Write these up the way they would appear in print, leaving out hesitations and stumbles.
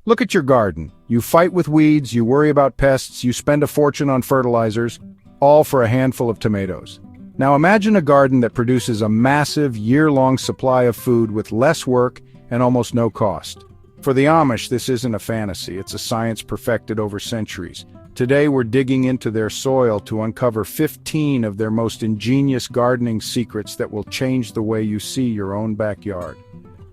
Look at your garden. You fight with weeds, you worry about pests, you spend a fortune on fertilizers, all for a handful of tomatoes. Now imagine a garden that produces a massive, year-long supply of food with less work and almost no cost. For the Amish, this isn't a fantasy, it's a science perfected over centuries. Today we're digging into their soil to uncover 15 of their most ingenious gardening secrets that will change the way you see your own backyard.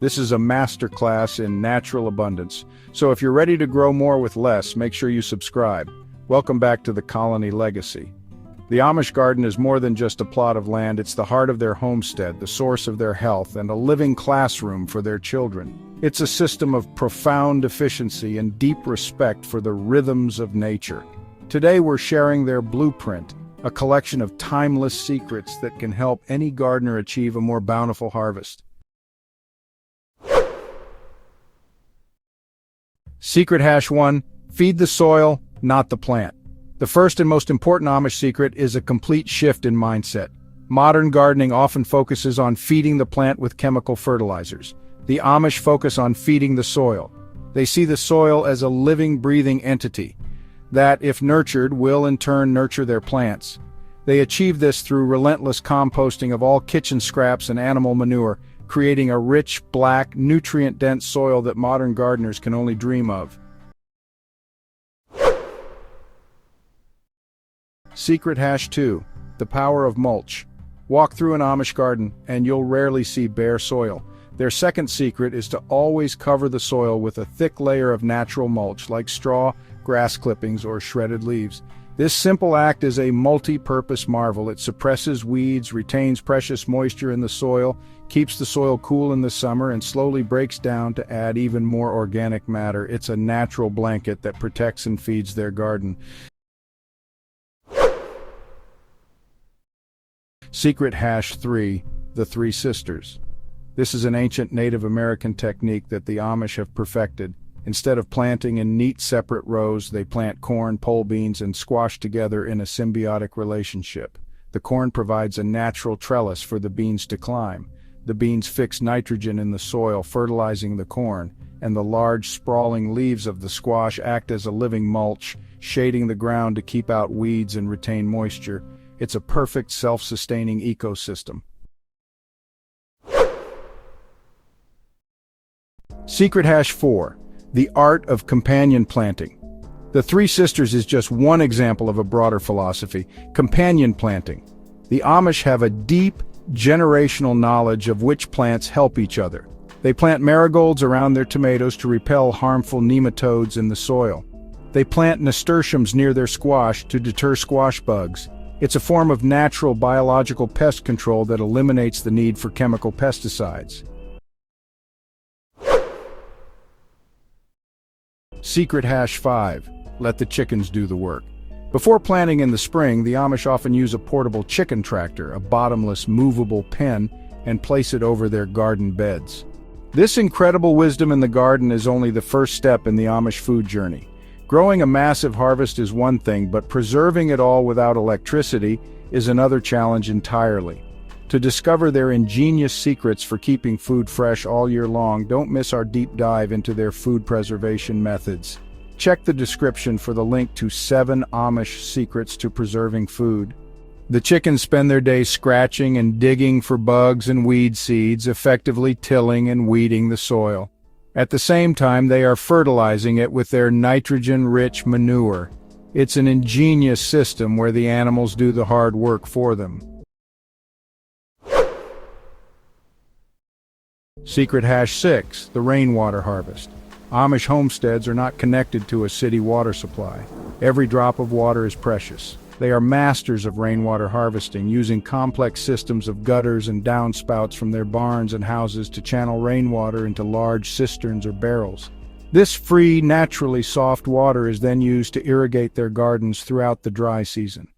This is a masterclass in natural abundance, so if you're ready to grow more with less, make sure you subscribe. Welcome back to the Colony Legacy. The Amish garden is more than just a plot of land, it's the heart of their homestead, the source of their health, and a living classroom for their children. It's a system of profound efficiency and deep respect for the rhythms of nature. Today we're sharing their blueprint, a collection of timeless secrets that can help any gardener achieve a more bountiful harvest. Secret hash 1, feed the soil, not the plant. The first and most important Amish secret is a complete shift in mindset. Modern gardening often focuses on feeding the plant with chemical fertilizers. The Amish focus on feeding the soil. They see the soil as a living, breathing entity that, if nurtured, will in turn nurture their plants. They achieve this through relentless composting of all kitchen scraps and animal manure, creating a rich, black, nutrient-dense soil that modern gardeners can only dream of. Secret hash 2, the power of mulch. Walk through an Amish garden and you'll rarely see bare soil. Their second secret is to always cover the soil with a thick layer of natural mulch like straw, grass clippings, or shredded leaves. This simple act is a multi-purpose marvel. It suppresses weeds, retains precious moisture in the soil, keeps the soil cool in the summer, and slowly breaks down to add even more organic matter. It's a natural blanket that protects and feeds their garden. Secret hash 3, the Three Sisters. This is an ancient Native American technique that the Amish have perfected. Instead of planting in neat separate rows, they plant corn, pole beans, and squash together in a symbiotic relationship. The corn provides a natural trellis for the beans to climb. The beans fix nitrogen in the soil, fertilizing the corn, and the large, sprawling leaves of the squash act as a living mulch, shading the ground to keep out weeds and retain moisture. It's a perfect self-sustaining ecosystem. Secret hash 4, the art of companion planting. The Three Sisters is just one example of a broader philosophy, companion planting. The Amish have a deep, generational knowledge of which plants help each other. They plant marigolds around their tomatoes to repel harmful nematodes in the soil. They plant nasturtiums near their squash to deter squash bugs. It's a form of natural biological pest control that eliminates the need for chemical pesticides. Secret hash 5, let the chickens do the work. Before planting in the spring, the Amish often use a portable chicken tractor, a bottomless, movable pen, and place it over their garden beds. This incredible wisdom in the garden is only the first step in the Amish food journey. Growing a massive harvest is one thing, but preserving it all without electricity is another challenge entirely. To discover their ingenious secrets for keeping food fresh all year long, don't miss our deep dive into their food preservation methods. Check the description for the link to 7 Amish secrets to preserving food. The chickens spend their days scratching and digging for bugs and weed seeds, effectively tilling and weeding the soil. At the same time, they are fertilizing it with their nitrogen-rich manure. It's an ingenious system where the animals do the hard work for them. Secret hash 6, the rainwater harvest. Amish homesteads are not connected to a city water supply. Every drop of water is precious. They are masters of rainwater harvesting, using complex systems of gutters and downspouts from their barns and houses to channel rainwater into large cisterns or barrels. This free, naturally soft water is then used to irrigate their gardens throughout the dry season.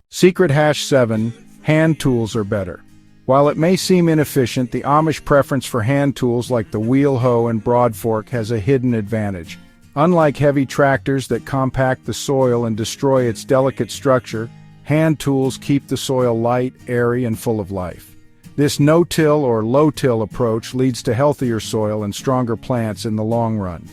Secret hash 7, hand tools are better. While it may seem inefficient, the Amish preference for hand tools like the wheel hoe and broad fork has a hidden advantage. Unlike heavy tractors that compact the soil and destroy its delicate structure, hand tools keep the soil light, airy, and full of life. This no-till or low-till approach leads to healthier soil and stronger plants in the long run.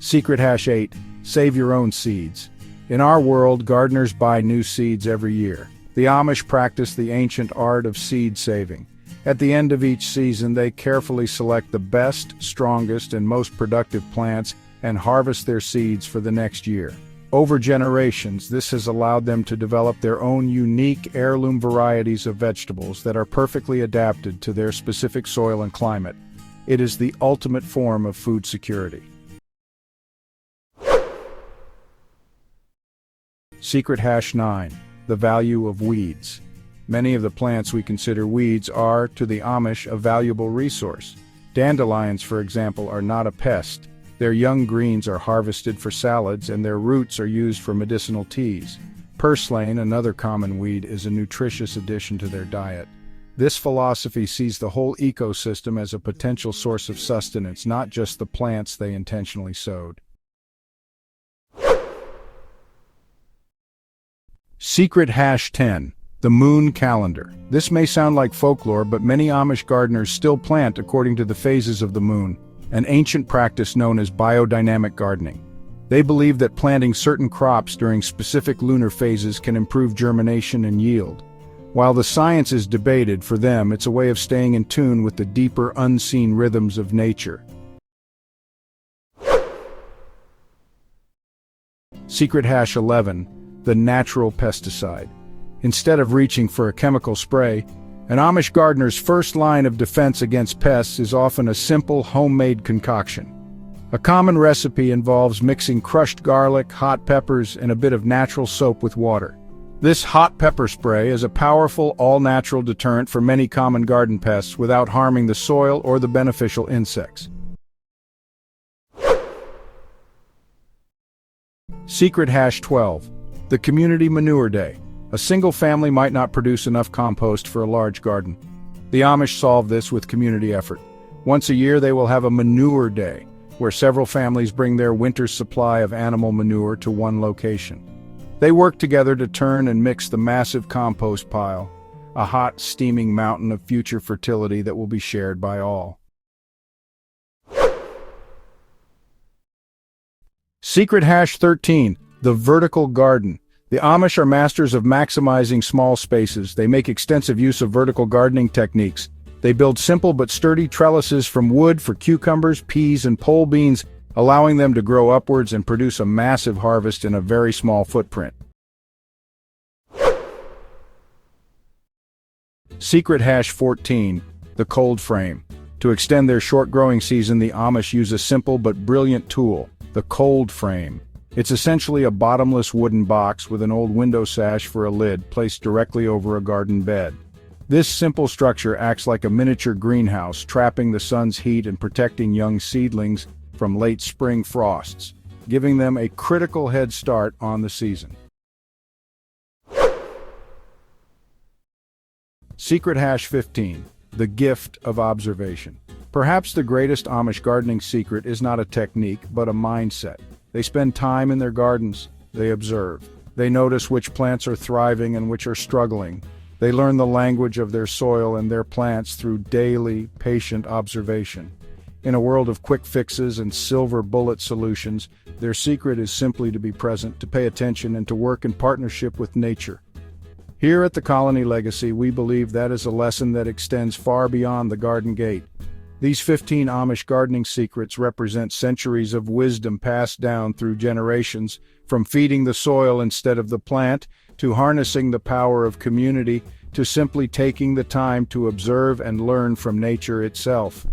Secret hash 8. Save your own seeds. In our world, gardeners buy new seeds every year. The Amish practice the ancient art of seed saving. At the end of each season, they carefully select the best, strongest, and most productive plants and harvest their seeds for the next year. Over generations, this has allowed them to develop their own unique heirloom varieties of vegetables that are perfectly adapted to their specific soil and climate. It is the ultimate form of food security. Secret hash 9. The value of weeds. Many of the plants we consider weeds are, to the Amish, a valuable resource. Dandelions, for example, are not a pest. Their young greens are harvested for salads, and their roots are used for medicinal teas. Purslane, another common weed, is a nutritious addition to their diet. This philosophy sees the whole ecosystem as a potential source of sustenance, not just the plants they intentionally sowed. Secret hash 10. The moon calendar. This may sound like folklore, but many Amish gardeners still plant according to the phases of the moon, an ancient practice known as biodynamic gardening. They believe that planting certain crops during specific lunar phases can improve germination and yield. While the science is debated, for them it's a way of staying in tune with the deeper, unseen rhythms of nature. Secret hash 11. The natural pesticide. Instead of reaching for a chemical spray, an Amish gardener's first line of defense against pests is often a simple homemade concoction. A common recipe involves mixing crushed garlic, hot peppers, and a bit of natural soap with water. This hot pepper spray is a powerful, all-natural deterrent for many common garden pests without harming the soil or the beneficial insects. Secret hash 12. The Community Manure Day. A single family might not produce enough compost for a large garden. The Amish solve this with community effort. Once a year they will have a manure day, where several families bring their winter's supply of animal manure to one location. They work together to turn and mix the massive compost pile, a hot, steaming mountain of future fertility that will be shared by all. Secret hash 13. The vertical garden. The Amish are masters of maximizing small spaces. They make extensive use of vertical gardening techniques. They build simple but sturdy trellises from wood for cucumbers, peas, and pole beans, allowing them to grow upwards and produce a massive harvest in a very small footprint. Secret hash 14. The cold frame. To extend their short growing season, the Amish use a simple but brilliant tool, the cold frame. It's essentially a bottomless wooden box with an old window sash for a lid placed directly over a garden bed. This simple structure acts like a miniature greenhouse, trapping the sun's heat and protecting young seedlings from late spring frosts, giving them a critical head start on the season. Secret hash 15. The gift of observation. Perhaps the greatest Amish gardening secret is not a technique, but a mindset. They spend time in their gardens. They observe. They notice which plants are thriving and which are struggling. They learn the language of their soil and their plants through daily, patient observation. In a world of quick fixes and silver bullet solutions, their secret is simply to be present, to pay attention, and to work in partnership with nature. Here at the Colony Legacy, we believe that is a lesson that extends far beyond the garden gate. These 15 Amish gardening secrets represent centuries of wisdom passed down through generations, from feeding the soil instead of the plant, to harnessing the power of community, to simply taking the time to observe and learn from nature itself.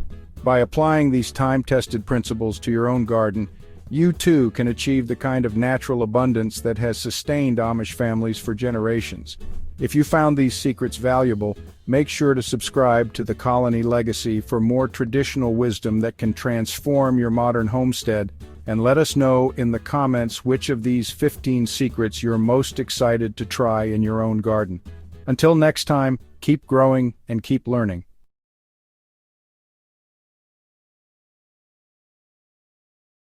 By applying these time-tested principles to your own garden, you too can achieve the kind of natural abundance that has sustained Amish families for generations. If you found these secrets valuable, make sure to subscribe to the Colony Legacy for more traditional wisdom that can transform your modern homestead, and let us know in the comments which of these 15 secrets you're most excited to try in your own garden. Until next time, keep growing and keep learning.